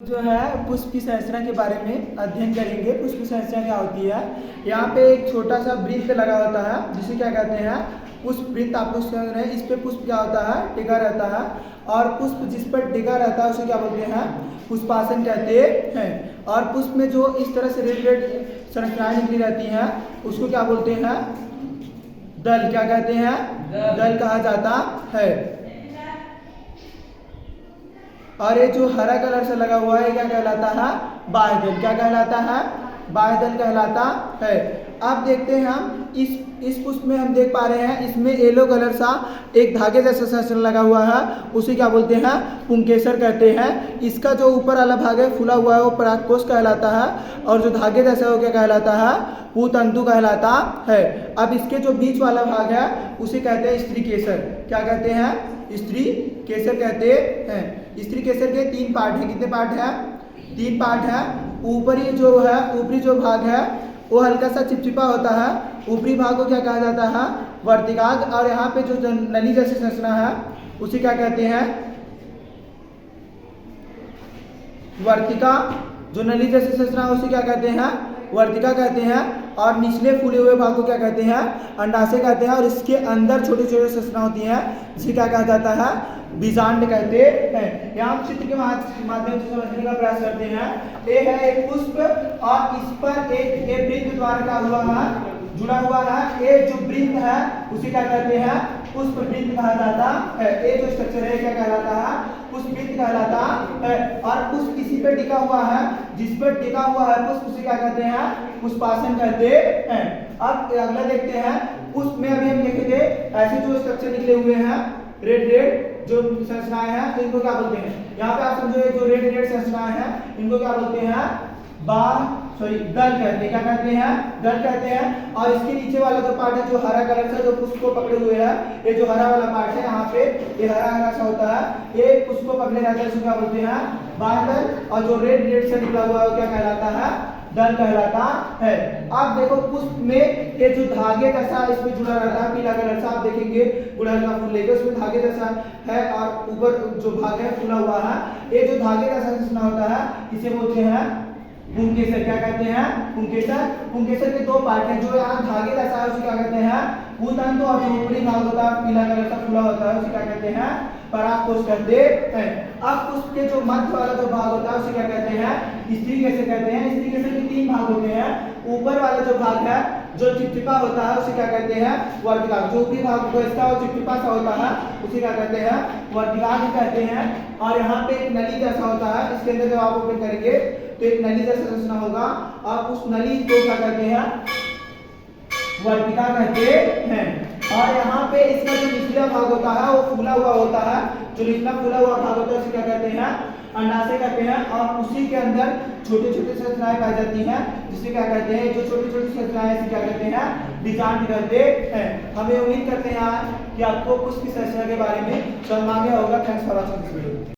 जो है पुष्प की संरचना के बारे में अध्ययन करेंगे। पुष्प की संरचना क्या होती है। यहाँ पे एक छोटा सा वृत्त लगा होता है जिसे क्या कहते हैं, पुष्प वृत्त। आप लोग समझ रहे हैं। इस पे पुष्प क्या होता है, टिका रहता है। और पुष्प जिस पर टिका रहता है उसे क्या बोलते हैं, पुष्पासन कहते हैं। और पुष्प में जो इस तरह से रेड रेड संरचनाएं निकली रहती हैं उसको क्या बोलते हैं, दल। क्या कहते हैं, दल कहा जाता है। और ये जो हरा कलर से लगा हुआ है क्या कहलाता है, बाह्यदल। क्या कहलाता है, बाह्यदल कहलाता है। अब देखते हैं हम इस पुष्प में हम देख पा रहे हैं इसमें येलो कलर सा एक धागे जैसा संरचना लगा हुआ है, उसे क्या बोलते हैं, पुंकेसर कहते हैं। इसका जो ऊपर वाला भाग है फूला हुआ है वो परागकोश कहलाता है। और जो धागे जैसा है वो क्या कहलाता है, पूतंतु कहलाता है। अब इसके जो बीच वाला भाग है उसे कहते हैं स्त्री केसर। क्या कहते हैं, स्त्री केसर कहते हैं। स्त्री केसर के 3 पार्ट हैं। कितने पार्ट हैं, 3 पार्ट हैं। ऊपरी जो है, ऊपरी जो भाग है वो हल्का सा चिपचिपा होता है। ऊपरी भाग को क्या कहा जाता है, वर्तिकाग्र। और यहाँ पे जो नली जैसी संरचना है उसे क्या कहते हैं, वर्तिका। जो नली जैसी संरचना है उसे क्या कहते हैं, वर्तिका कहते हैं। और निचले फूले हुए भाग को क्या कहते हैं, अंडाशय कहते हैं। और इसके अंदर छोटी छोटी संरचना होती है जिसे क्या कहा जाता है, बीजांड कहते हैं। यहाँ हम चित्र के माध्यम से समझने का प्रयास करते हैं। ये है एक पुष्प और इस पर एक वृत्त द्वारा क्या हुआ है, जुड़ा हुआ है। ये जो वृत्त है उसे क्या कहते हैं, पुष्प वृत्त कहा जाता है। ये जो स्ट्रक्चर है क्या कहलाता है, पुष्प वृत्त कहलाता है। और पुष्प किसी पे टिका हुआ है, जिस पर टिका हुआ है पुष्प उसे क्या कहते हैं, पुष्पासन कहते हैं। अब अगला देखते हैं। पुष्प में अभी हम देखे थे ऐसे जो स्ट्रक्चर निकले हुए हैं रेड रेड जो संरचनाएं हैं तो इनको क्या बोलते हैं, यहाँ पे आप समझो जो रेड रेड संरचनाएं हैं इनको क्या बोलते हैं, दल कहते हैं। क्या कहते हैं, दल कहते हैं। और इसके नीचे वाला जो पार्ट है जो हरा कलर से जो पुष्प को पकड़े हुए है, ये जो हरा वाला पार्ट है यहाँ पे ये हरा हरा सा होता है, ये पुष्प को पकड़े रहता है, इसको क्या बोलते हैं, बाह्यदल। और जो रेड रेड से निकला हुआ है वो क्या कहलाता है, दल कहलाता है। अब देखो पुष्प में ये जो धागे जैसा इसमें जुड़ा रहता है पीला कलर से, आप देखेंगे गुड़हल का फूल लेके उसमें धागे जैसा है और ऊपर जो भाग है फूला हुआ है। ये जो धागे जैसा संरचना होता है इसे बोलते हैं पुंकेसर। क्या कहते हैं, पुंकेसर। पुंकेसर के 2 पार्ट हैं। जो यहाँ धागे जैसा है उसे क्या कहते हैं, पूतंतु। और जो ऊपरी भाग होता है पीला कलर का फूला होता है उसे क्या कहते हैं, परागकोश कहते हैं। अब पुष्प के जो मध्य वाला जो भाग होता है उसे क्या कहते हैं, स्त्री केसर कहते हैं। स्त्री केसर के 3 भाग होते हैं। ऊपर वाला जो भाग है जो चिपचिपा होता है उसे क्या कहते हैं, वर्तिकाग्र। जो ऊपरी भाग को इसका चिपचिपा सा होता है उसे क्या कहते हैं, वर्तिकाग्र कहते हैं। और यहाँ पे एक नली जैसा होता है, इसके अंदर जब आप ओपन करेंगे तो एक नली जैसा संरचना होगा और उस नली को क्या कहते हैं, वर्तिका कहते हैं। और यहाँ पे इसका जो निचला भाग होता है वो फूला हुआ होता है। जो निचला फूला हुआ भाग होता है उसे क्या कहते हैं, अंडाशय कहते हैं। और उसी के अंदर छोटे छोटे संरचनाएं पाई जाती हैं जिसे क्या कहते हैं, जो छोटी छोटी संरचनाएं इसे क्या कहते हैं, बीजांड कहते हैं। हमें उम्मीद करते हैं कि आपको पुष्प की संरचना के बारे में समझ आ गया होगा। Thanks for watching this video.